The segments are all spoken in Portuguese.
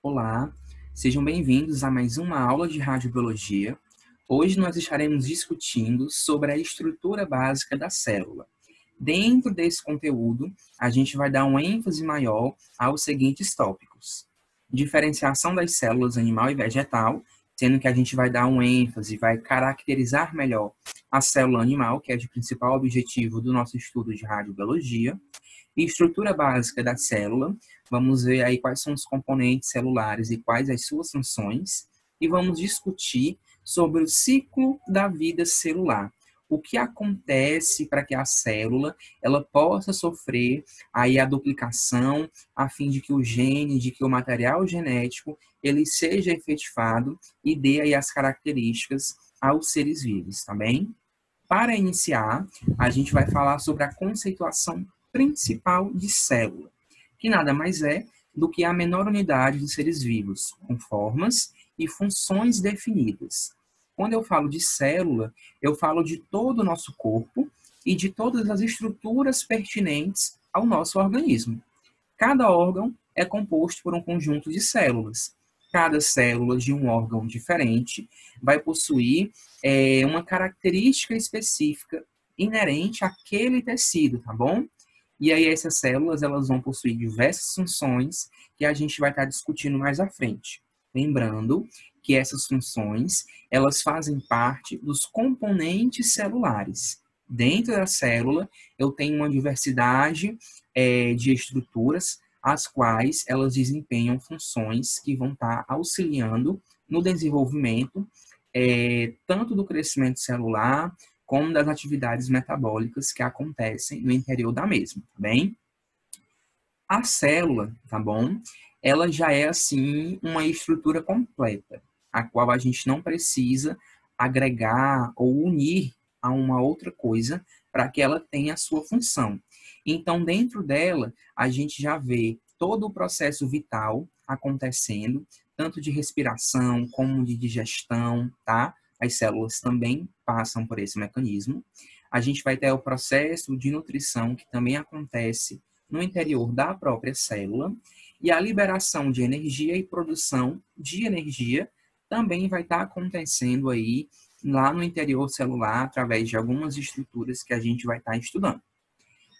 Olá, sejam bem-vindos a mais uma aula de radiobiologia. Hoje nós estaremos discutindo sobre a estrutura básica da célula. Dentro desse conteúdo, a gente vai dar um ênfase maior aos seguintes tópicos: diferenciação das células animal e vegetal, sendo que a gente vai dar um ênfase, vai caracterizar melhor a célula animal, que é o principal objetivo do nosso estudo de radiobiologia. E estrutura básica da célula, vamos ver aí quais são os componentes celulares e quais as suas funções, e vamos discutir sobre o ciclo da vida celular. O que acontece para que a célula ela possa sofrer aí a duplicação, a fim de que o gene, de que o material genético, ele seja efetivado e dê aí as características aos seres vivos, tá bem? Para iniciar, a gente vai falar sobre a conceituação principal de célula, que nada mais é do que a menor unidade dos seres vivos, com formas e funções definidas. Quando eu falo de célula, eu falo de todo o nosso corpo e de todas as estruturas pertinentes ao nosso organismo. Cada órgão é composto por um conjunto de células. Cada célula de um órgão diferente vai possuir uma característica específica inerente àquele tecido, tá bom? E aí essas células elas vão possuir diversas funções que a gente vai estar discutindo mais à frente. Lembrando que essas funções elas fazem parte dos componentes celulares. Dentro da célula eu tenho uma diversidade de estruturas, as quais elas desempenham funções que vão estar auxiliando no desenvolvimento tanto do crescimento celular, como das atividades metabólicas que acontecem no interior da mesma, tá bem? A célula, tá bom? Ela já é, assim, uma estrutura completa, a qual a gente não precisa agregar ou unir a uma outra coisa para que ela tenha a sua função. Então, dentro dela, a gente já vê todo o processo vital acontecendo, tanto de respiração como de digestão, tá? As células também passam por esse mecanismo. A gente vai ter o processo de nutrição, que também acontece no interior da própria célula, e a liberação de energia e produção de energia também vai estar acontecendo aí lá no interior celular, através de algumas estruturas que a gente vai estar estudando.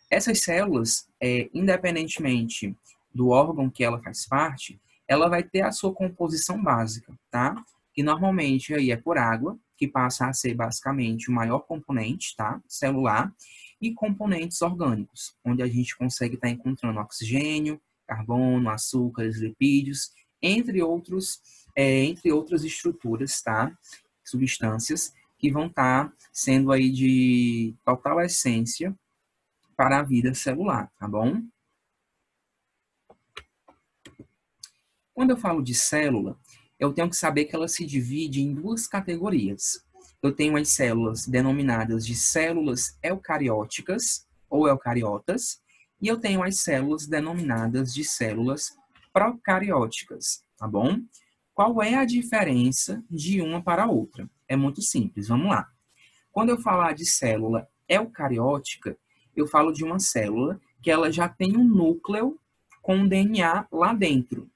Essas células, independentemente do órgão que ela faz parte, ela vai ter a sua composição básica, tá? Que normalmente aí é por água, que passa a ser basicamente o maior componente, tá? Celular, e componentes orgânicos, onde a gente consegue estar encontrando oxigênio, carbono, açúcares, lipídios, entre outras estruturas, tá? Substâncias que vão estar sendo aí de total essência para a vida celular, tá bom? Quando eu falo de célula, eu tenho que saber que ela se divide em duas categorias. Eu tenho as células denominadas de células eucarióticas ou eucariotas, e eu tenho as células denominadas de células procarióticas, tá bom? Qual é a diferença de uma para a outra? É muito simples, vamos lá. Quando eu falar de célula eucariótica, eu falo de uma célula que ela já tem um núcleo com DNA lá dentro.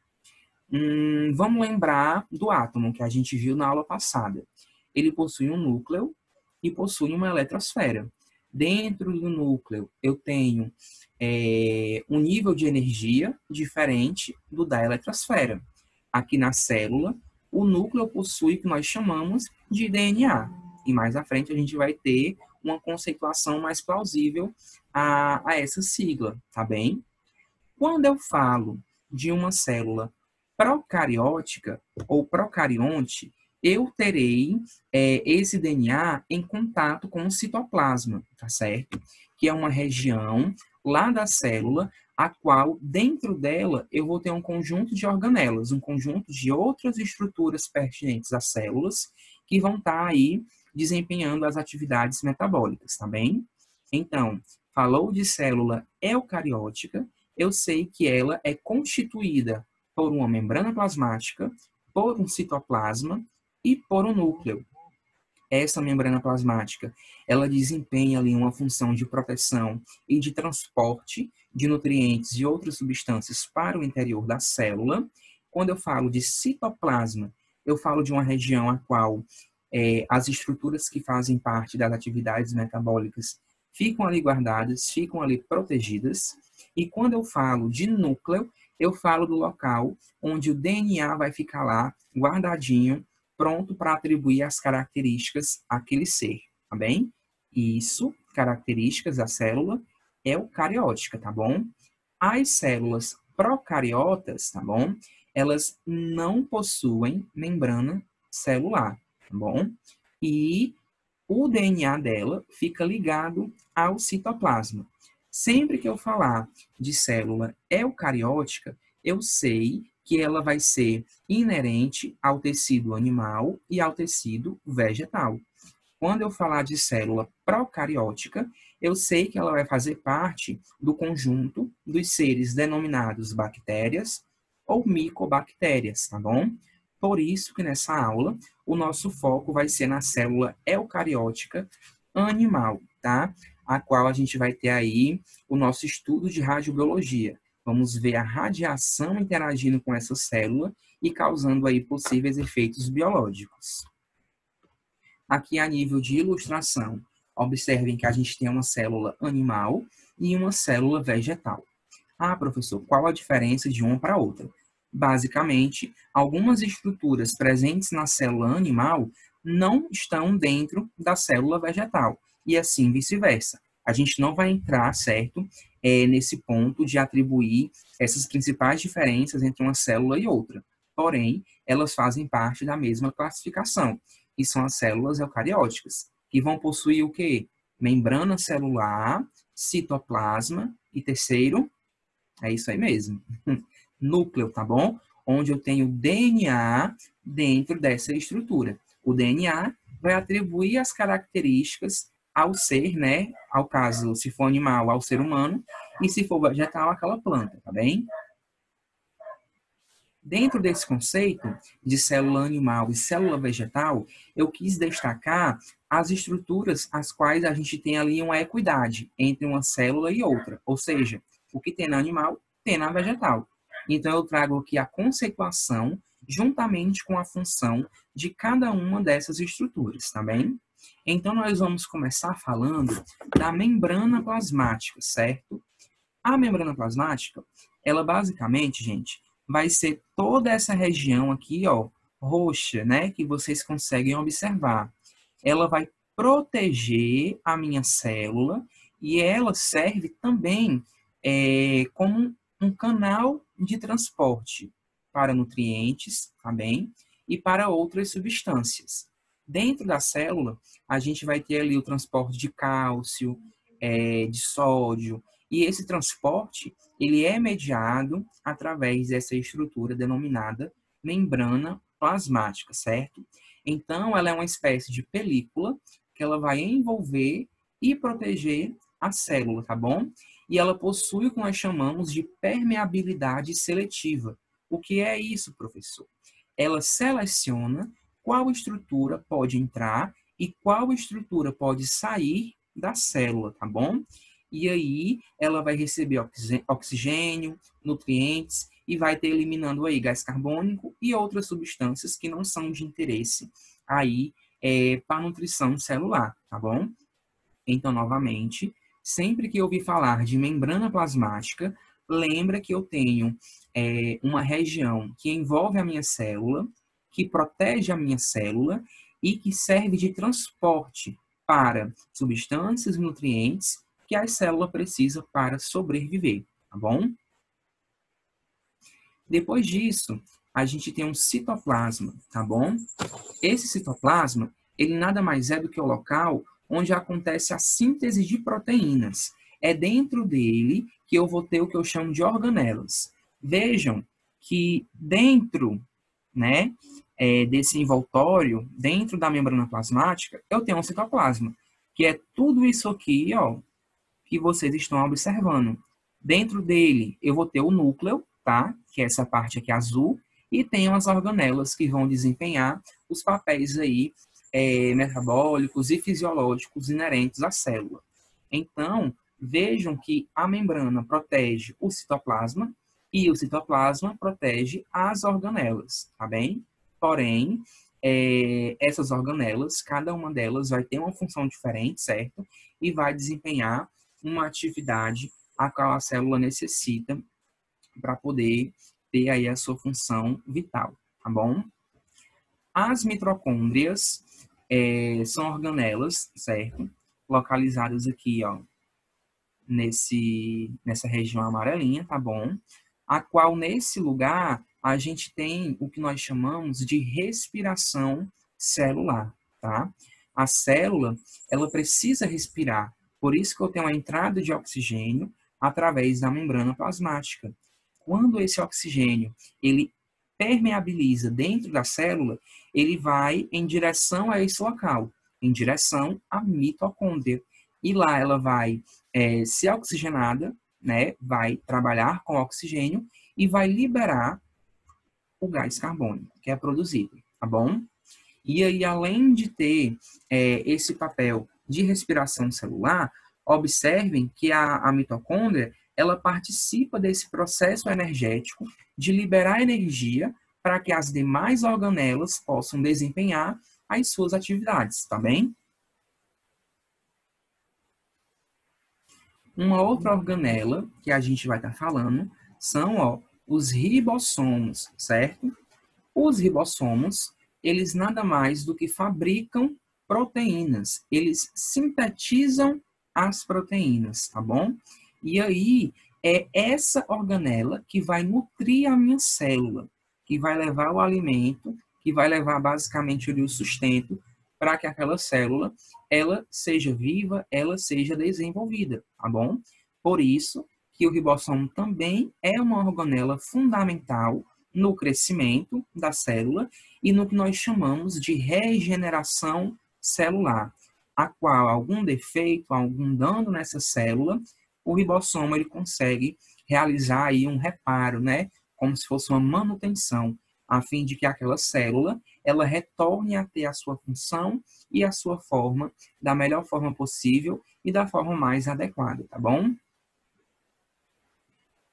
Vamos lembrar do átomo que a gente viu na aula passada. Ele possui um núcleo e possui uma eletrosfera. Dentro do núcleo, eu tenho um nível de energia diferente do da eletrosfera. Aqui na célula, o núcleo possui o que nós chamamos de DNA. E mais à frente a gente vai ter uma conceituação mais plausível a essa sigla, tá bem? Quando eu falo de uma célula procariótica ou procarionte, eu terei esse DNA em contato com o citoplasma, tá certo? Que é uma região lá da célula, a qual, dentro dela, eu vou ter um conjunto de organelas, um conjunto de outras estruturas pertinentes às células, que vão estar aí desempenhando as atividades metabólicas, tá bem? Então, falou de célula eucariótica, eu sei que ela é constituída por uma membrana plasmática, por um citoplasma e por um núcleo. Essa membrana plasmática, ela desempenha ali uma função de proteção e de transporte de nutrientes e outras substâncias para o interior da célula, Quando eu falo de citoplasma, eu falo de uma região a qual as estruturas que fazem parte das atividades metabólicas ficam ali guardadas, ficam ali protegidas. E quando eu falo de núcleo, eu falo do local onde o DNA vai ficar lá guardadinho, pronto para atribuir as características àquele ser, tá bem? Isso, características da célula eucariótica, tá bom? As células procariotas, tá bom? Elas não possuem membrana celular, tá bom? E o DNA dela fica ligado ao citoplasma. Sempre que eu falar de célula eucariótica, eu sei que ela vai ser inerente ao tecido animal e ao tecido vegetal. Quando eu falar de célula procariótica, eu sei que ela vai fazer parte do conjunto dos seres denominados bactérias ou micobactérias, tá bom? Por isso que nessa aula o nosso foco vai ser na célula eucariótica animal, tá? A qual a gente vai ter aí o nosso estudo de radiobiologia. Vamos ver a radiação interagindo com essa célula e causando aí possíveis efeitos biológicos. Aqui a nível de ilustração, observem que a gente tem uma célula animal e uma célula vegetal. Ah, professor, qual a diferença de uma para outra? Basicamente, algumas estruturas presentes na célula animal não estão dentro da célula vegetal, e assim vice-versa. A gente não vai entrar, certo, nesse ponto de atribuir essas principais diferenças entre uma célula e outra. Porém, elas fazem parte da mesma classificação, que são as células eucarióticas, que vão possuir o quê? Membrana celular, citoplasma e terceiro, é isso aí mesmo, núcleo, tá bom? Onde eu tenho DNA dentro dessa estrutura. O DNA vai atribuir as características ao ser, né? Ao caso, se for animal, ao ser humano, e se for vegetal, àquela planta, tá bem? Dentro desse conceito de célula animal e célula vegetal, eu quis destacar as estruturas as quais a gente tem ali uma equidade entre uma célula e outra. Ou seja, o que tem na animal, tem na vegetal. Então, eu trago aqui a conceituação juntamente com a função de cada uma dessas estruturas, tá bem? Então, nós vamos começar falando da membrana plasmática, certo? A membrana plasmática, ela basicamente, gente, vai ser toda essa região aqui, ó, roxa, né, que vocês conseguem observar. Ela vai proteger a minha célula e ela serve também como um canal de transporte para nutrientes, tá bem? E para outras substâncias. Dentro da célula, a gente vai ter ali o transporte de cálcio, de sódio, e esse transporte, ele é mediado através dessa estrutura denominada membrana plasmática, certo? Então, ela é uma espécie de película que ela vai envolver e proteger a célula, tá bom? E ela possui o que nós chamamos de permeabilidade seletiva. O que é isso, professor? Ela seleciona qual estrutura pode entrar e qual estrutura pode sair da célula, tá bom? E aí ela vai receber oxigênio, nutrientes e vai ter eliminando aí gás carbônico e outras substâncias que não são de interesse aí para a nutrição celular, tá bom? Então, novamente, sempre que eu ouvir falar de membrana plasmática, lembra que eu tenho uma região que envolve a minha célula, que protege a minha célula e que serve de transporte para substâncias e nutrientes que a célula precisa para sobreviver, tá bom? Depois disso, a gente tem um citoplasma, tá bom? Esse citoplasma, ele nada mais é do que o local onde acontece a síntese de proteínas. É dentro dele que eu vou ter o que eu chamo de organelas. Vejam que dentro, né, desse envoltório, dentro da membrana plasmática, eu tenho um citoplasma, que é tudo isso aqui, ó, que vocês estão observando. Dentro dele, eu vou ter o núcleo, tá? Que é essa parte aqui azul, e tem as organelas que vão desempenhar os papéis aí metabólicos e fisiológicos inerentes à célula. Então, vejam que a membrana protege o citoplasma, E o citoplasma protege as organelas, tá bem? Porém, essas organelas, cada uma delas vai ter uma função diferente, certo? E vai desempenhar uma atividade a qual a célula necessita para poder ter aí a sua função vital, tá bom? As mitocôndrias são organelas, certo? Localizadas aqui, ó, nessa região amarelinha, tá bom? A qual, nesse lugar, a gente tem o que nós chamamos de respiração celular, tá? A célula, ela precisa respirar, por isso que eu tenho a entrada de oxigênio através da membrana plasmática. Quando esse oxigênio, ele permeabiliza dentro da célula, ele vai em direção a esse local, em direção à mitocôndria. E lá ela vai ser oxigenada, né, vai trabalhar com oxigênio e vai liberar o gás carbônico que é produzido, tá bom? E aí, além de ter esse papel de respiração celular, observem que a mitocôndria, ela participa desse processo energético de liberar energia para que as demais organelas possam desempenhar as suas atividades, tá bem? Uma outra organela que a gente vai estar falando são, ó, os ribossomos, certo? Os ribossomos, eles nada mais do que fabricam proteínas. Eles sintetizam as proteínas, tá bom? E aí é essa organela que vai nutrir a minha célula, que vai levar o alimento, que vai levar basicamente o sustento para que aquela célula ela seja viva, ela seja desenvolvida, tá bom? Por isso que o ribossomo também é uma organela fundamental no crescimento da célula e no que nós chamamos de regeneração celular, a qual algum defeito, algum dano nessa célula, o ribossomo ele consegue realizar aí um reparo, né? Como se fosse uma manutenção, a fim de que aquela célula ela retorne a ter a sua função e a sua forma da melhor forma possível e da forma mais adequada, tá bom?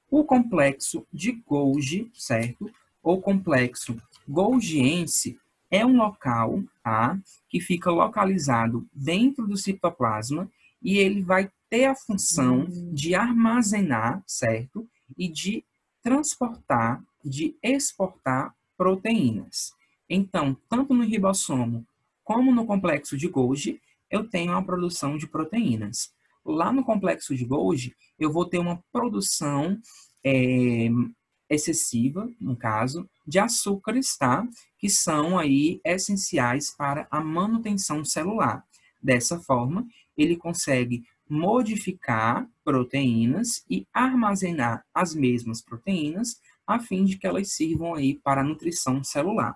O complexo de Golgi, certo? Ou complexo golgiense é um local, tá? Que fica localizado dentro do citoplasma e ele vai ter a função de armazenar, certo? E de transportar, de exportar proteínas. Então, tanto no ribossomo como no complexo de Golgi, eu tenho a produção de proteínas. Lá no complexo de Golgi, eu vou ter uma produção é, excessiva, no caso, de açúcares, tá? Que são aí essenciais para a manutenção celular. Dessa forma, ele consegue modificar proteínas e armazenar as mesmas proteínas a fim de que elas sirvam aí para a nutrição celular.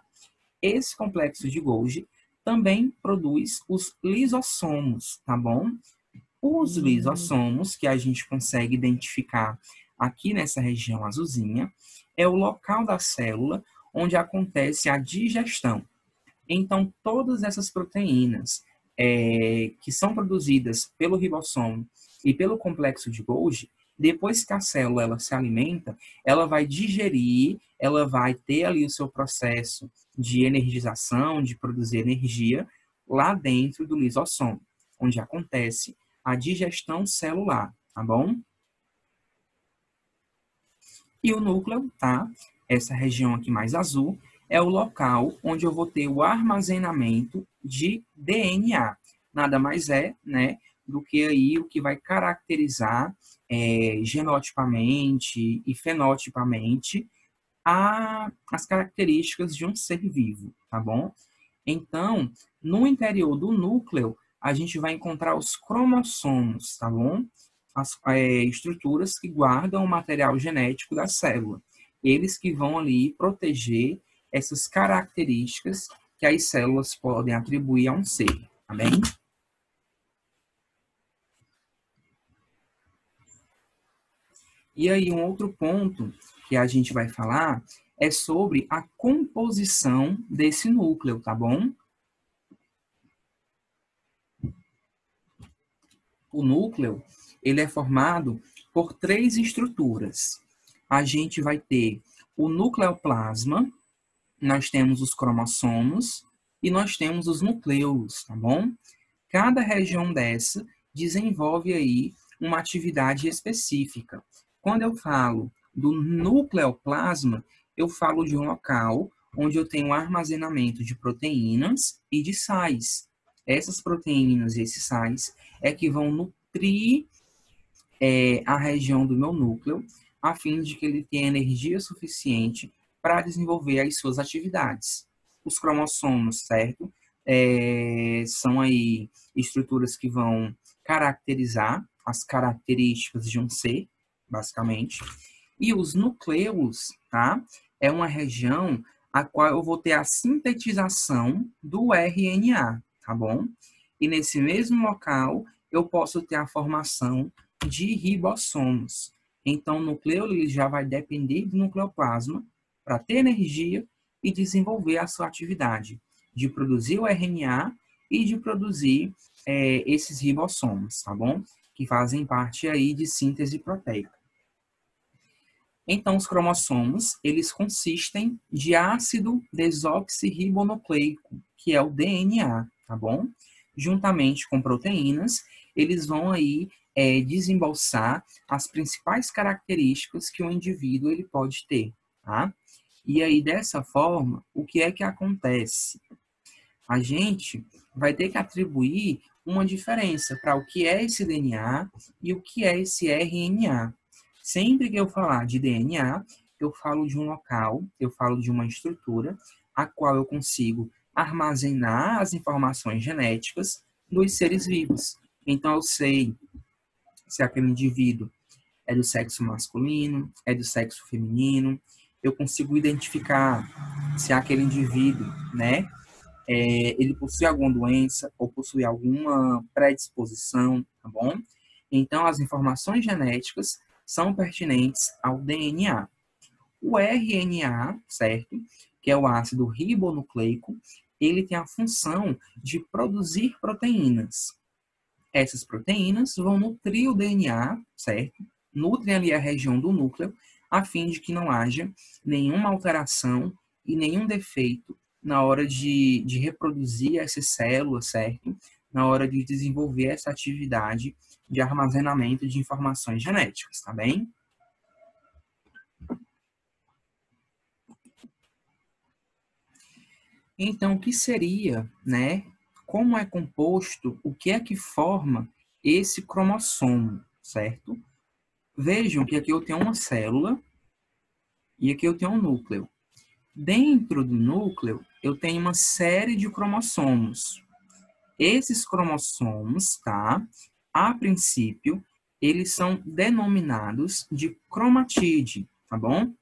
Esse complexo de Golgi também produz os lisossomos, tá bom? Os lisossomos, que a gente consegue identificar aqui nessa região azulzinha, é o local da célula onde acontece a digestão. Então, todas essas proteínas que são produzidas pelo ribossomo e pelo complexo de Golgi, depois que a célula ela se alimenta, ela vai digerir, ela vai ter ali o seu processo de energização, de produzir energia, lá dentro do lisossomo, onde acontece a digestão celular, tá bom? E o núcleo, tá? Essa região aqui mais azul, é o local onde eu vou ter o armazenamento de DNA. Nada mais é, né, do que aí o que vai caracterizar genotipamente e fenotipamente as características de um ser vivo, tá bom? Então, no interior do núcleo, a gente vai encontrar os cromossomos, tá bom? As estruturas que guardam o material genético da célula. Eles que vão ali proteger essas características que as células podem atribuir a um ser, tá bem? E aí, um outro ponto que a gente vai falar é sobre a composição desse núcleo, tá bom? O núcleo, ele é formado por três estruturas. a gente vai ter o nucleoplasma, nós temos os cromossomos e nós temos os nucleus, tá bom? Cada região dessa desenvolve aí uma atividade específica. Quando eu falo do nucleoplasma, eu falo de um local onde eu tenho armazenamento de proteínas e de sais. Essas proteínas e esses sais é que vão nutrir a região do meu núcleo, a fim de que ele tenha energia suficiente para desenvolver as suas atividades. Os cromossomos, certo? São aí estruturas que vão caracterizar as características de um ser, basicamente. E os núcleos, tá? É uma região a qual eu vou ter a sintetização do RNA, tá bom? E nesse mesmo local, eu posso ter a formação de ribossomos. Então, o núcleo ele já vai depender do nucleoplasma para ter energia e desenvolver a sua atividade de produzir o RNA e de produzir esses ribossomos, tá bom? Que fazem parte aí de síntese proteica. Então, os cromossomos, eles consistem de ácido desoxirribonucleico, que é o DNA, tá bom? Juntamente com proteínas, eles vão aí desembolsar as principais características que o indivíduo ele pode ter, tá? E aí, dessa forma, o que é que acontece? A gente vai ter que atribuir uma diferença para o que é esse DNA e o que é esse RNA. Sempre que eu falar de DNA, eu falo de um local, eu falo de uma estrutura, a qual eu consigo armazenar as informações genéticas dos seres vivos. Então, eu sei se aquele indivíduo é do sexo masculino, é do sexo feminino, eu consigo identificar se aquele indivíduo, né, ele possui alguma doença ou possui alguma predisposição, tá bom? Então, as informações genéticas são pertinentes ao DNA. O RNA, certo? Que é o ácido ribonucleico, ele tem a função de produzir proteínas. Essas proteínas vão nutrir o DNA, certo? Nutrem ali a região do núcleo, a fim de que não haja nenhuma alteração e nenhum defeito na hora de reproduzir essas células, certo? Na hora de desenvolver essa atividade de armazenamento de informações genéticas, tá bem? Então, o que seria, né? Como é composto, o que é que forma esse cromossomo, certo? Vejam que aqui eu tenho uma célula e aqui eu tenho um núcleo. Dentro do núcleo, eu tenho uma série de cromossomos. Esses cromossomos, tá? A princípio, eles são denominados de cromatide, tá bom?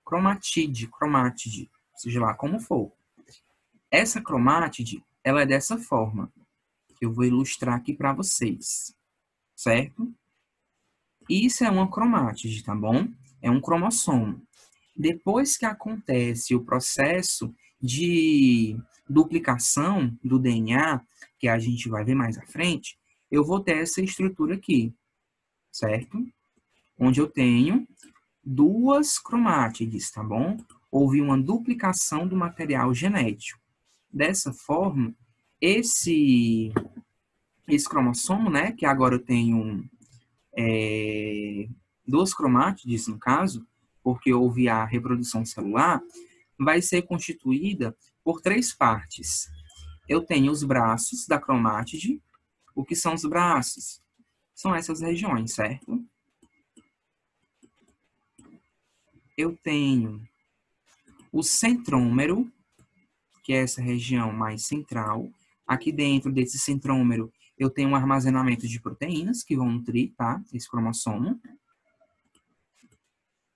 Cromátide, seja lá como for. Essa cromátide, ela é dessa forma, que eu vou ilustrar aqui para vocês, certo? Isso é uma cromátide, tá bom? É um cromossomo. Depois que acontece o processo de duplicação do DNA, que a gente vai ver mais à frente, eu vou ter essa estrutura aqui, certo? Onde eu tenho duas cromátides, tá bom? Houve uma duplicação do material genético. Dessa forma, esse cromossomo, né, que agora eu tenho duas cromátides, no caso, porque houve a reprodução celular, vai ser constituída por três partes. Eu tenho os braços da cromátide. O que são os braços? São essas regiões, certo? Eu tenho o centrômero, que é essa região mais central. Aqui dentro desse centrômero, eu tenho um armazenamento de proteínas que vão nutrir, tá? Esse cromossomo.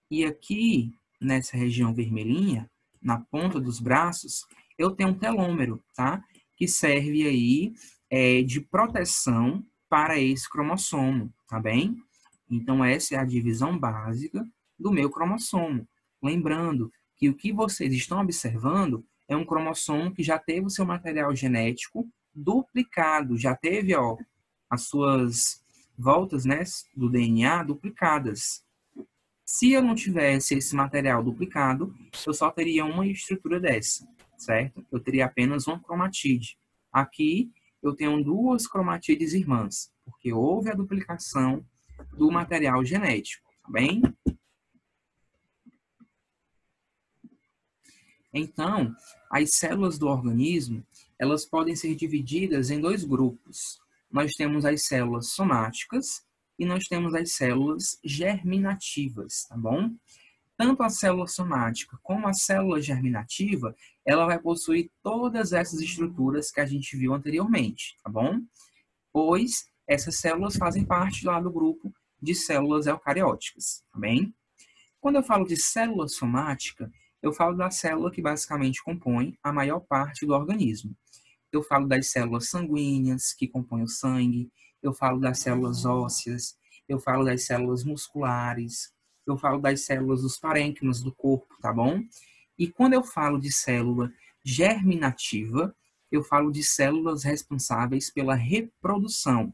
E aqui, nessa região vermelhinha, na ponta dos braços, eu tenho um telômero, tá? Que serve aí de proteção para esse cromossomo, tá bem? Então, essa é a divisão básica do meu cromossomo. Lembrando que o que vocês estão observando é um cromossomo que já teve o seu material genético duplicado, já teve, ó, as suas voltas, né, do DNA duplicadas. Se eu não tivesse esse material duplicado, eu só teria uma estrutura dessa, certo? Eu teria apenas uma cromatide. Aqui, eu tenho duas cromatides irmãs, porque houve a duplicação do material genético, tá bem? Então, as células do organismo, elas podem ser divididas em dois grupos. Nós temos as células somáticas e nós temos as células germinativas, tá bom? Tanto a célula somática como a célula germinativa, ela vai possuir todas essas estruturas que a gente viu anteriormente, tá bom? Pois essas células fazem parte lá do grupo de células eucarióticas, tá bem? Quando eu falo de célula somática, eu falo da célula que basicamente compõe a maior parte do organismo. Eu falo das células sanguíneas, que compõem o sangue, eu falo das células ósseas, eu falo das células musculares, eu falo das células dos parênquimas do corpo, tá bom? E quando eu falo de célula germinativa, eu falo de células responsáveis pela reprodução,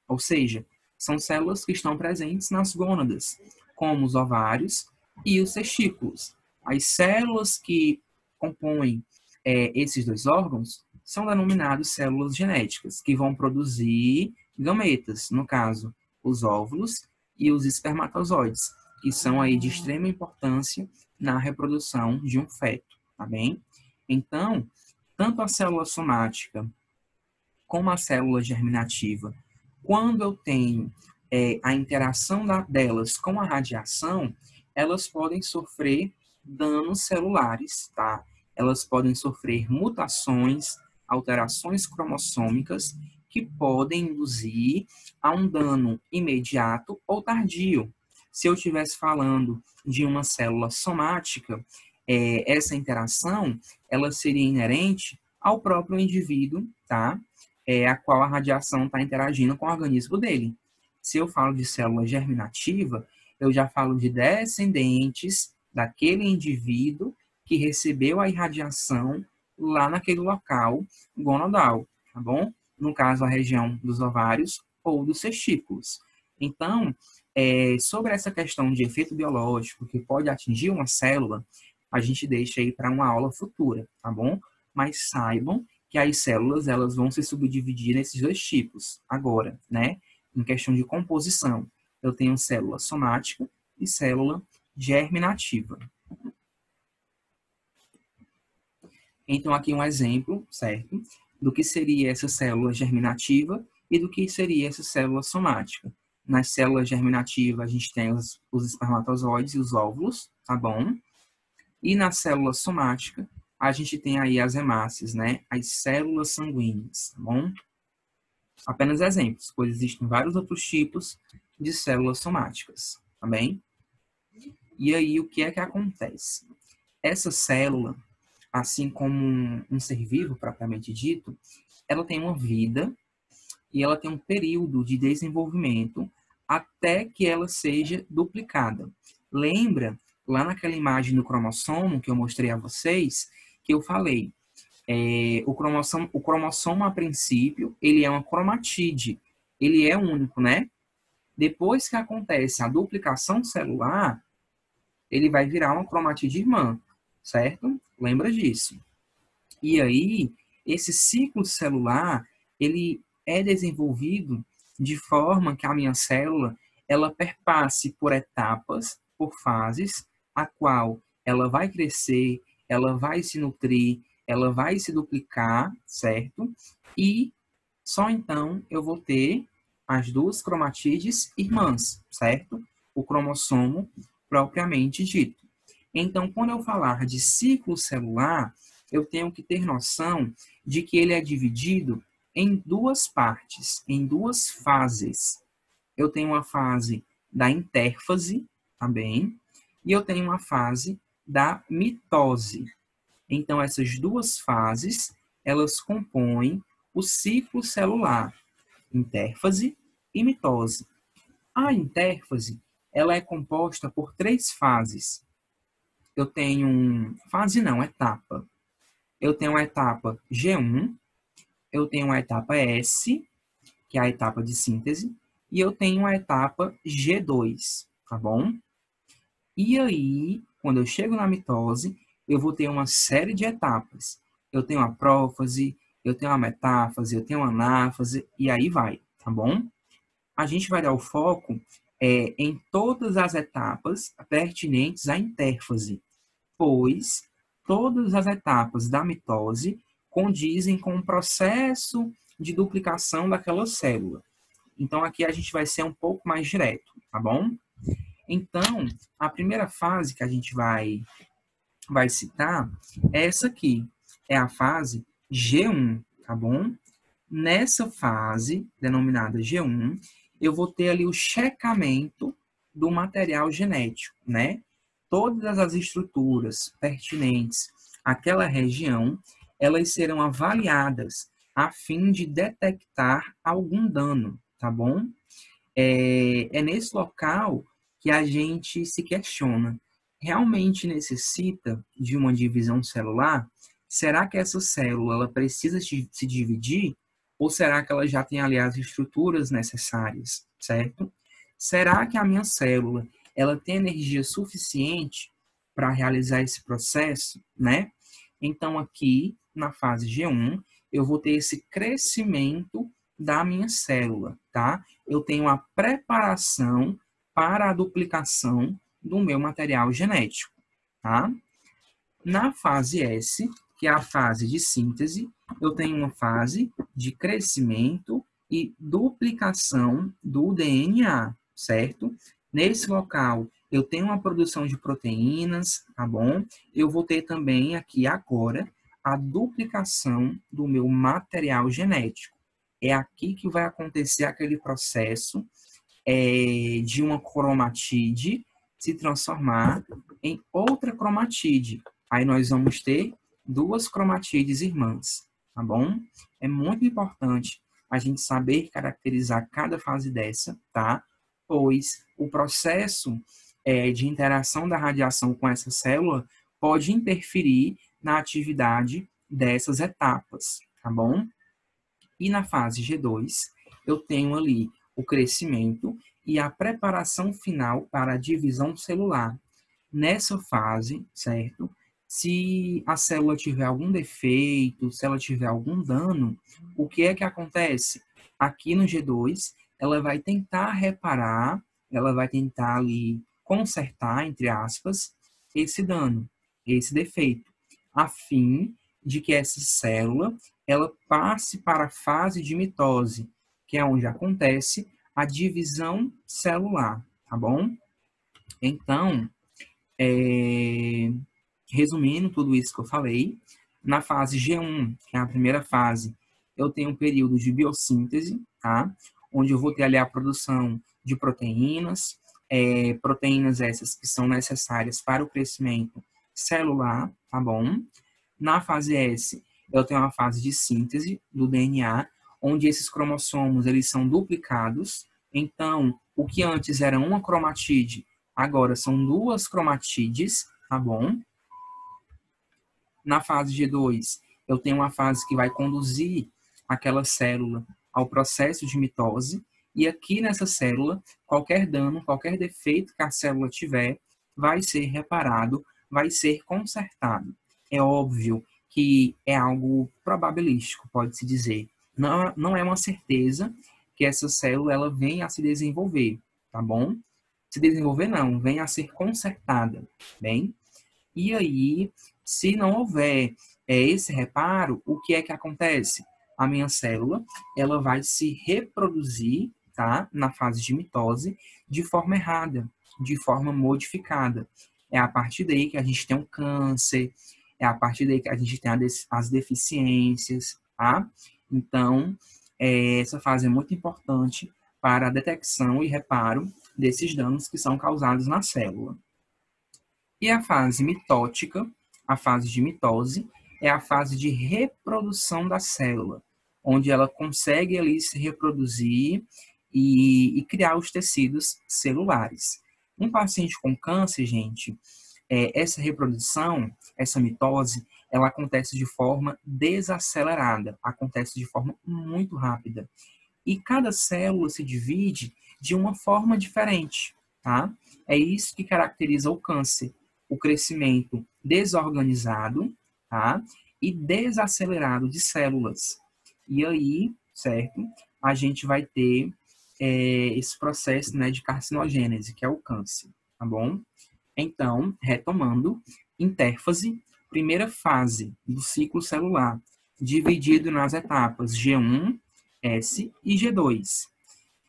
ou seja, são células que estão presentes nas gônadas, como os ovários e os testículos. As células que compõem esses dois órgãos são denominadas células genéticas, que vão produzir gametas, no caso, os óvulos e os espermatozoides, que são aí de extrema importância na reprodução de um feto, tá bem? Então, tanto a célula somática como a célula germinativa, quando eu tenho a interação delas com a radiação, elas podem sofrer danos celulares, tá? Elas podem sofrer mutações, alterações cromossômicas que podem induzir a um dano imediato ou tardio. Se eu estivesse falando de uma célula somática, essa interação ela seria inerente ao próprio indivíduo, tá? A qual a radiação está interagindo com o organismo dele. Se eu falo de célula germinativa, eu já falo de descendentes daquele indivíduo que recebeu a irradiação lá naquele local gonadal, tá bom? No caso, a região dos ovários ou dos testículos. Então, sobre essa questão de efeito biológico que pode atingir uma célula, a gente deixa aí para uma aula futura, tá bom? Mas saibam que as células elas vão se subdividir nesses dois tipos agora, né? Em questão de composição, eu tenho célula somática e célula germinativa. Então, aqui um exemplo, certo? Do que seria essa célula germinativa e do que seria essa célula somática. Nas células germinativas, a gente tem os espermatozoides e os óvulos, tá bom? E na célula somática, a gente tem aí as hemácias, né? As células sanguíneas, tá bom? Apenas exemplos, pois existem vários outros tipos de células somáticas, tá bem? E aí, o que é que acontece? Essa célula, assim como um ser vivo, propriamente dito, ela tem uma vida e ela tem um período de desenvolvimento até que ela seja duplicada. Lembra, lá naquela imagem do cromossomo que eu mostrei a vocês, que eu falei, o cromossomo, a princípio, ele é uma cromatide. Ele é único, né? Depois que acontece a duplicação celular, ele vai virar uma cromatide irmã, certo? Lembra disso. E aí, esse ciclo celular, ele é desenvolvido de forma que a minha célula, ela perpasse por etapas, por fases, a qual ela vai crescer, ela vai se nutrir, ela vai se duplicar, certo? E só então eu vou ter as duas cromatídees irmãs, certo? O cromossomo propriamente dito. Então, quando eu falar de ciclo celular, eu tenho que ter noção de que ele é dividido em duas partes, em duas fases. Eu tenho uma fase da intérfase, também, e eu tenho uma fase da mitose. Então, essas duas fases, elas compõem o ciclo celular, intérfase e mitose. A intérfase, ela é composta por três fases. Eu tenho fase não, etapa. Eu tenho a etapa G1, eu tenho a etapa S, que é a etapa de síntese, e eu tenho a etapa G2, tá bom? E aí, quando eu chego na mitose, eu vou ter uma série de etapas. Eu tenho a prófase, eu tenho a metáfase, eu tenho a anáfase, e aí vai, tá bom? A gente vai dar o foco em todas as etapas pertinentes à intérfase, pois todas as etapas da mitose condizem com o processo de duplicação daquela célula. Então, aqui a gente vai ser um pouco mais direto, tá bom? Então, a primeira fase que a gente vai citar é essa aqui, é a fase G1, tá bom? Nessa fase, denominada G1, eu vou ter ali o checamento do material genético, né? Todas as estruturas pertinentes àquela região, elas serão avaliadas a fim de detectar algum dano, tá bom? É nesse local que a gente se questiona. Realmente necessita de uma divisão celular? Será que essa célula ela precisa se dividir? Ou será que ela já tem ali as estruturas necessárias, certo? Será que a minha célula ela tem energia suficiente para realizar esse processo, né? Então aqui na fase G1 eu vou ter esse crescimento da minha célula, tá? Eu tenho a preparação para a duplicação do meu material genético, tá? Na fase S, que é a fase de síntese, eu tenho uma fase de crescimento e duplicação do DNA, certo? Nesse local, eu tenho uma produção de proteínas, tá bom? Eu vou ter também aqui agora a duplicação do meu material genético. É aqui que vai acontecer aquele processo de uma cromatide se transformar em outra cromatide. Aí nós vamos ter duas cromatides irmãs, tá bom? É muito importante a gente saber caracterizar cada fase dessa, tá? Pois o processo de interação da radiação com essa célula pode interferir na atividade dessas etapas, tá bom? E na fase G2, eu tenho ali o crescimento e a preparação final para a divisão celular. Nessa fase, certo? Se a célula tiver algum defeito, se ela tiver algum dano, o que é que acontece? Aqui no G2, ela vai tentar reparar, ela vai tentar ali consertar, entre aspas, esse dano, esse defeito, a fim de que essa célula ela passe para a fase de mitose, que é onde acontece a divisão celular, tá bom? Então, resumindo tudo isso que eu falei, na fase G1, que é a primeira fase, eu tenho um período de biossíntese, tá? Onde eu vou ter ali a produção de proteínas, proteínas essas que são necessárias para o crescimento celular, tá bom? Na fase S, eu tenho uma fase de síntese do DNA, onde esses cromossomos eles são duplicados. Então, o que antes era uma cromatide, agora são duas cromatides, tá bom? Na fase G2, eu tenho uma fase que vai conduzir aquela célula ao processo de mitose, e aqui nessa célula, qualquer dano, qualquer defeito que a célula tiver, vai ser reparado, vai ser consertado. É óbvio que é algo probabilístico, pode-se dizer. Não é uma certeza que essa célula ela venha a se desenvolver, tá bom? Se desenvolver não, venha a ser consertada, bem? E aí, se não houver esse reparo, o que é que acontece? A minha célula, ela vai se reproduzir, tá? Na fase de mitose, de forma errada, de forma modificada. É a partir daí que a gente tem um câncer, é a partir daí que a gente tem as deficiências, tá? Então, essa fase é muito importante para a detecção e reparo desses danos que são causados na célula. E a fase mitótica, a fase de mitose, é a fase de reprodução da célula, onde ela consegue ali se reproduzir e criar os tecidos celulares. Um paciente com câncer, gente, essa reprodução, essa mitose, ela acontece de forma desacelerada, acontece de forma muito rápida. E cada célula se divide de uma forma diferente. tá? É isso que caracteriza o câncer, o crescimento desorganizado, tá? E desacelerado de células. E aí, certo? A gente vai ter esse processo, né, de carcinogênese, que é o câncer, tá bom? Então, retomando, intérfase, primeira fase do ciclo celular, dividido nas etapas G1, S e G2.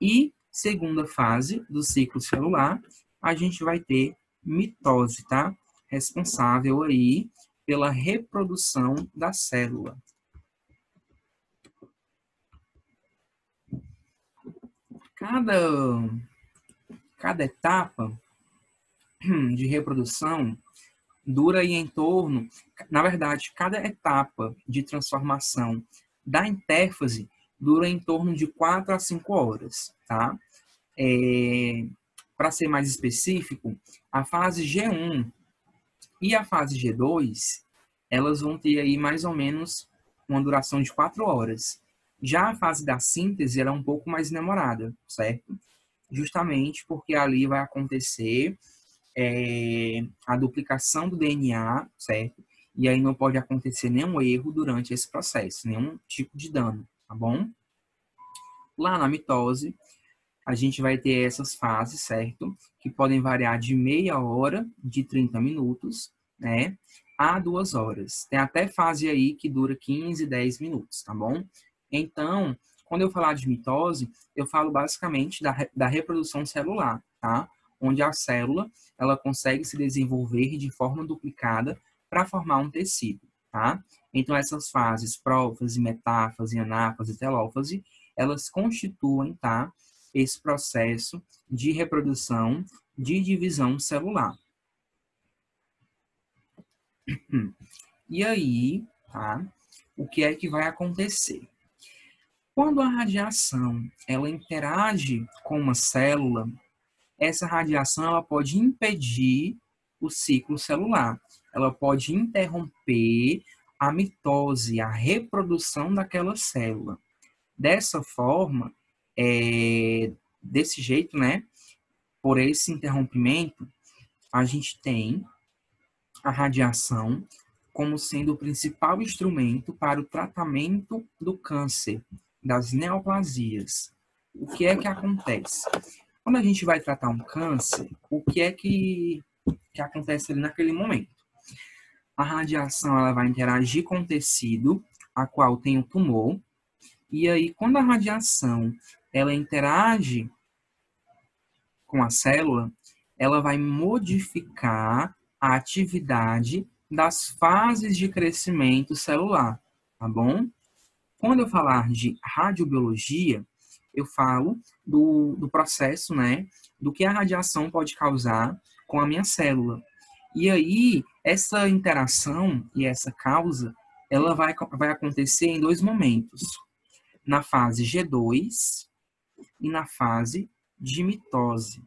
E segunda fase do ciclo celular, a gente vai ter mitose, tá? Responsável aí pela reprodução da célula. Cada etapa de reprodução dura aí em torno, na verdade, cada etapa de transformação da intérfase dura em torno de 4 a 5 horas, tá? Para ser mais específico, a fase G1 e a fase G2, elas vão ter aí mais ou menos uma duração de 4 horas. Já a fase da síntese ela é um pouco mais demorada, certo? Justamente porque ali vai acontecer a duplicação do DNA, certo? E aí não pode acontecer nenhum erro durante esse processo, nenhum tipo de dano, tá bom? Lá na mitose, a gente vai ter essas fases, certo? Que podem variar de meia hora, de 30 minutos, né? A 2 horas. Tem até fase aí que dura 15, 10 minutos, tá bom? Então, quando eu falar de mitose, eu falo basicamente da reprodução celular, tá? Onde a célula, ela consegue se desenvolver de forma duplicada para formar um tecido, tá? Então, essas fases, prófase, metáfase, anáfase, telófase, elas constituem, tá? Esse processo de reprodução, de divisão celular. E aí, tá? O que é que vai acontecer? Quando a radiação ela interage com uma célula, essa radiação ela pode impedir o ciclo celular. Ela pode interromper a mitose, a reprodução daquela célula. Dessa forma, desse jeito, né? Por esse interrompimento, a gente tem a radiação como sendo o principal instrumento para o tratamento do câncer, das neoplasias. O que é que acontece? Quando a gente vai tratar um câncer, o que é que acontece ali naquele momento? A radiação ela vai interagir com o tecido, a qual tem o tumor, e aí quando a radiação ela interage com a célula, ela vai modificar a atividade das fases de crescimento celular, tá bom? Quando eu falar de radiobiologia, eu falo do processo, né, do que a radiação pode causar com a minha célula. E aí, essa interação e essa causa, ela vai acontecer em dois momentos. Na fase G2 e na fase de mitose.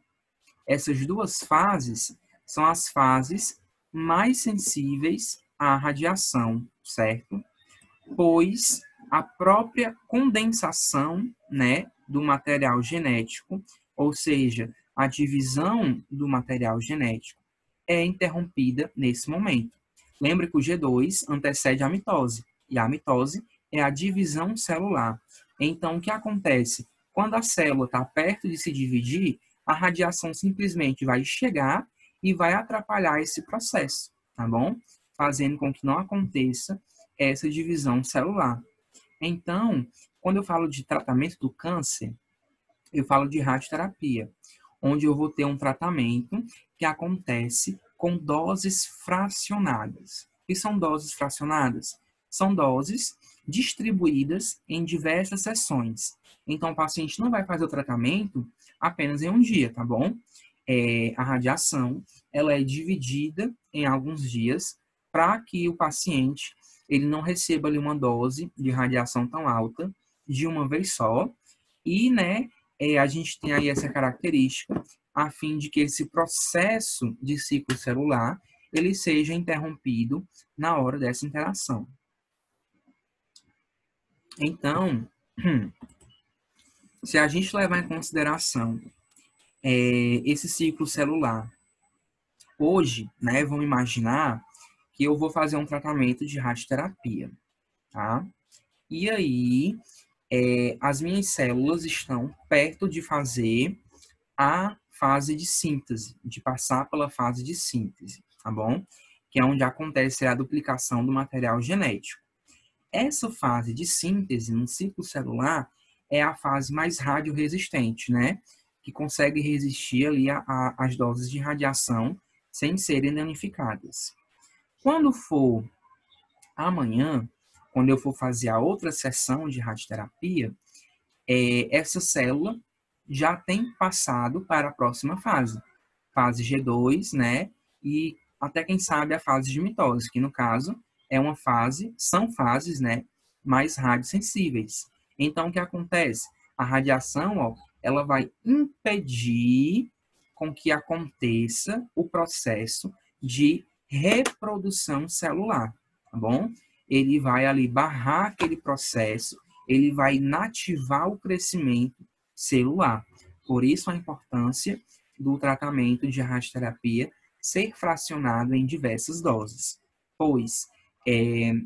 Essas duas fases são as fases mais sensíveis à radiação, certo? Pois a própria condensação, né, do material genético, ou seja, a divisão do material genético, é interrompida nesse momento. Lembra que o G2 antecede a mitose, e a mitose é a divisão celular. Então, o que acontece? Quando a célula está perto de se dividir, a radiação simplesmente vai chegar e vai atrapalhar esse processo, tá bom? Fazendo com que não aconteça essa divisão celular. Então, quando eu falo de tratamento do câncer, eu falo de radioterapia, onde eu vou ter um tratamento que acontece com doses fracionadas. O que são doses fracionadas? São doses distribuídas em diversas sessões. Então, o paciente não vai fazer o tratamento apenas em um dia, tá bom? A radiação, ela é dividida em alguns dias para que o paciente ele não receba ali uma dose de radiação tão alta de uma vez só. E, né, a gente tem aí essa característica a fim de que esse processo de ciclo celular ele seja interrompido na hora dessa interação. Então, se a gente levar em consideração esse ciclo celular. Hoje, né, vamos imaginar que eu vou fazer um tratamento de radioterapia, tá? E aí, as minhas células estão perto de fazer a fase de síntese, de passar pela fase de síntese, tá bom? Que é onde acontece a duplicação do material genético. Essa fase de síntese no ciclo celular é a fase mais radioresistente, né? Que consegue resistir ali às doses de radiação sem serem danificadas. Quando for amanhã, quando eu for fazer a outra sessão de radioterapia, essa célula já tem passado para a próxima fase G2, né? E até quem sabe a fase de mitose, que no caso são fases, né, mais radiosensíveis. Então, o que acontece? A radiação, ó, ela vai impedir com que aconteça o processo de reprodução celular, tá bom? Ele vai ali barrar aquele processo, ele vai inativar o crescimento celular. Por isso a importância do tratamento de radioterapia ser fracionado em diversas doses, pois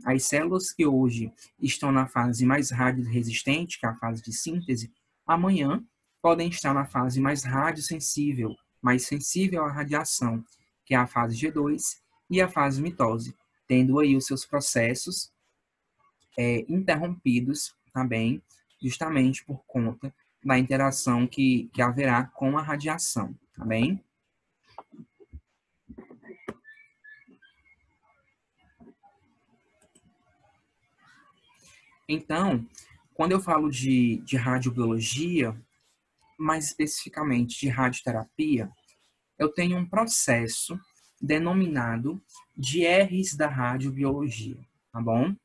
as células que hoje estão na fase mais radioresistente, que é a fase de síntese, amanhã podem estar na fase mais radiosensível, mais sensível à radiação, que é a fase G2 e a fase mitose, tendo aí os seus processos interrompidos também, justamente por conta da interação que haverá com a radiação, tá bem? Então, quando eu falo de radiobiologia, mais especificamente de radioterapia, eu tenho um processo denominado de R's da radiobiologia, tá bom?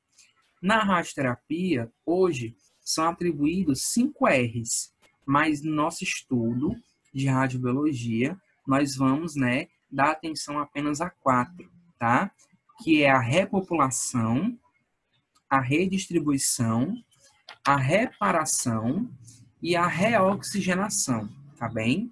Na radioterapia, hoje, são atribuídos 5 R's, mas no nosso estudo de radiobiologia, nós vamos, né, dar atenção apenas a 4, tá? Que é a repopulação, a redistribuição, a reparação e a reoxigenação, tá bem?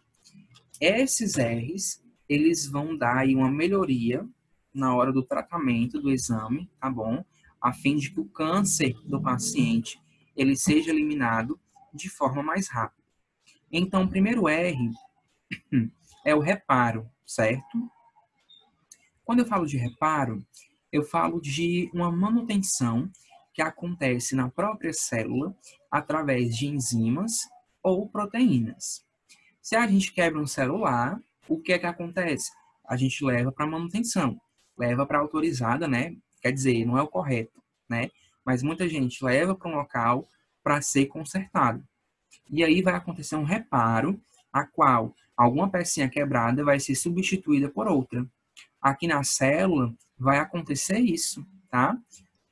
Esses R's, eles vão dar aí uma melhoria na hora do tratamento do exame, tá bom? A fim de que o câncer do paciente ele seja eliminado de forma mais rápida. Então, o primeiro R é o reparo, certo? Quando eu falo de reparo, eu falo de uma manutenção que acontece na própria célula através de enzimas ou proteínas. Se a gente quebra um celular, o que é que acontece? A gente leva para manutenção, leva para autorizada, né? Quer dizer, não é o correto, né? Mas muita gente leva para um local para ser consertado. E aí vai acontecer um reparo, a qual alguma pecinha quebrada vai ser substituída por outra. Aqui na célula vai acontecer isso, tá?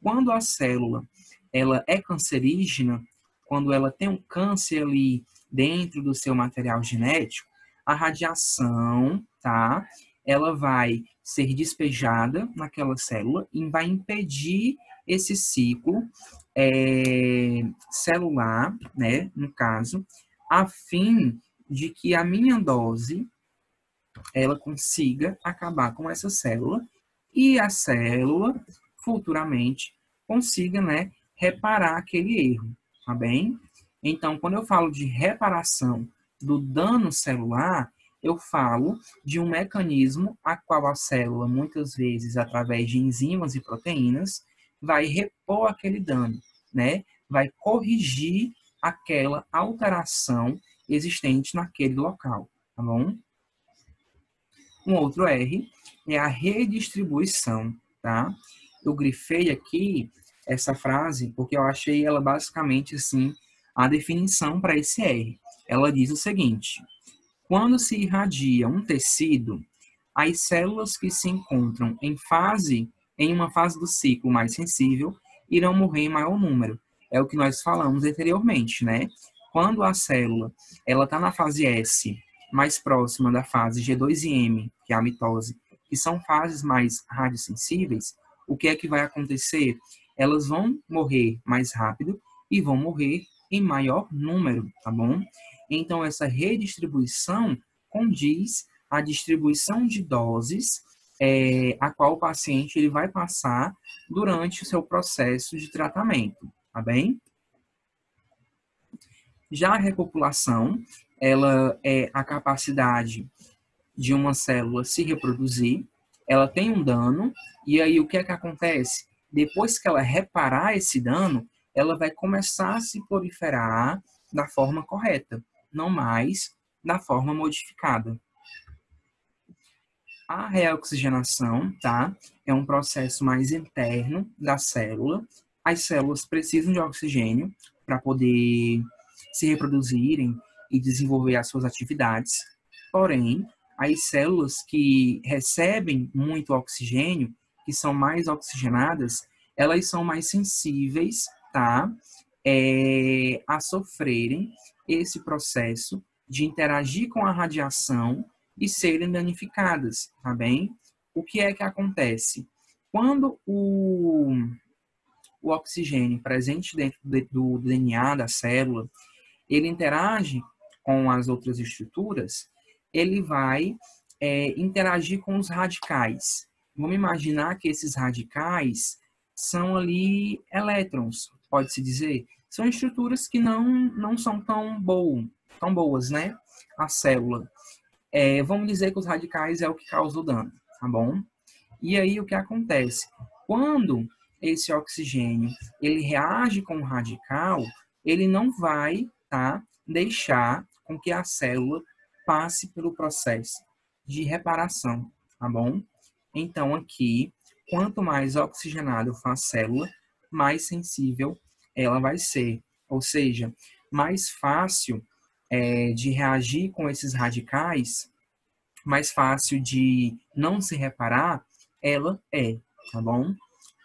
Quando a célula ela é cancerígena, quando ela tem um câncer ali dentro do seu material genético, a radiação, tá? Ela vai ser despejada naquela célula e vai impedir esse ciclo celular, né, no caso, a fim de que a minha dose ela consiga acabar com essa célula e a célula futuramente consiga, né, reparar aquele erro, tá bem? Então, quando eu falo de reparação do dano celular, eu falo de um mecanismo a qual a célula, muitas vezes, através de enzimas e proteínas, vai repor aquele dano, né? Vai corrigir aquela alteração existente naquele local, tá bom? Um outro R é a redistribuição, tá? Eu grifei aqui essa frase porque eu achei ela basicamente assim a definição para esse R. Ela diz o seguinte: quando se irradia um tecido, as células que se encontram em uma fase do ciclo mais sensível irão morrer em maior número. É o que nós falamos anteriormente, né? Quando a célula ela está na fase S, mais próxima da fase G2 e M, que é a mitose, que são fases mais radiosensíveis, o que é que vai acontecer? Elas vão morrer mais rápido e vão morrer em maior número, tá bom? Então, essa redistribuição condiz a distribuição de doses a qual o paciente ele vai passar durante o seu processo de tratamento, tá bem? Já a repopulação, ela é a capacidade de uma célula se reproduzir, ela tem um dano, e aí o que é que acontece? Depois que ela reparar esse dano, ela vai começar a se proliferar da forma correta, não mais da forma modificada. A reoxigenação, tá? É um processo mais interno da célula. As células precisam de oxigênio para poder se reproduzirem e desenvolver as suas atividades. Porém, as células que recebem muito oxigênio, que são mais oxigenadas, elas são mais sensíveis, tá? A sofrerem esse processo de interagir com a radiação e serem danificadas, tá bem? O que é que acontece? Quando o oxigênio presente dentro do DNA da célula, ele interage com as outras estruturas, ele vai interagir com os radicais. Vamos imaginar que esses radicais são ali elétrons, pode-se dizer. São estruturas que não são tão boas, né? A célula. Vamos dizer que os radicais é o que causa o dano, tá bom? E aí o que acontece? Quando esse oxigênio ele reage com o radical, ele não vai, tá, deixar com que a célula passe pelo processo de reparação, tá bom? Então aqui, quanto mais oxigenado for a célula, mais sensível ela vai ser, ou seja, mais fácil de reagir com esses radicais, mais fácil de não se reparar, ela tá bom?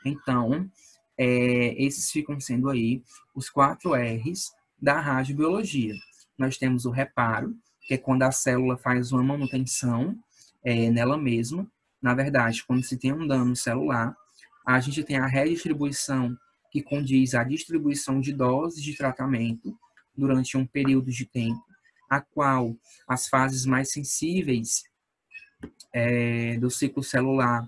Então, esses ficam sendo aí os 4 R's da radiobiologia. Nós temos o reparo, que é quando a célula faz uma manutenção nela mesma. Na verdade, quando se tem um dano celular, a gente tem a redistribuição, que condiz à distribuição de doses de tratamento durante um período de tempo, a qual as fases mais sensíveis do ciclo celular,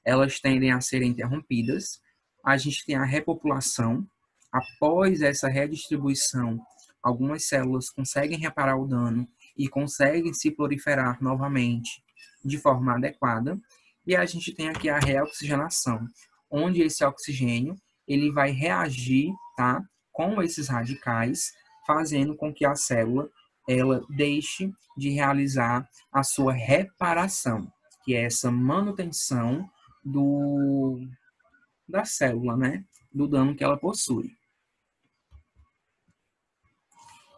elas tendem a ser interrompidas. A gente tem a repopulação. Após essa redistribuição, algumas células conseguem reparar o dano e conseguem se proliferar novamente de forma adequada. E a gente tem aqui a reoxigenação, onde esse oxigênio ele vai reagir, tá, com esses radicais, fazendo com que a célula ela deixe de realizar a sua reparação, que é essa manutenção da célula, né? Do dano que ela possui.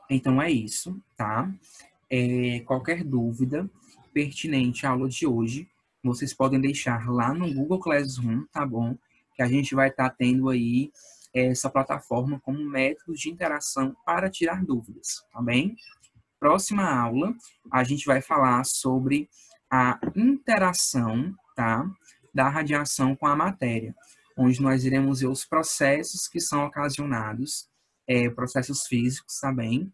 Então é isso, tá? Qualquer dúvida pertinente à aula de hoje, vocês podem deixar lá no Google Classroom, tá bom? Que a gente vai estar tendo aí essa plataforma como método de interação para tirar dúvidas, tá bem? Próxima aula, a gente vai falar sobre a interação, tá, da radiação com a matéria, onde nós iremos ver os processos que são ocasionados, processos físicos também,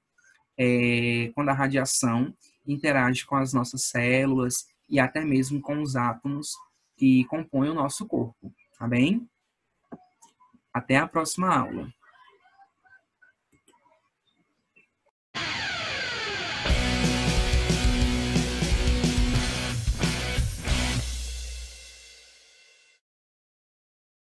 quando a radiação interage com as nossas células e até mesmo com os átomos que compõem o nosso corpo, tá bem? Até a próxima aula.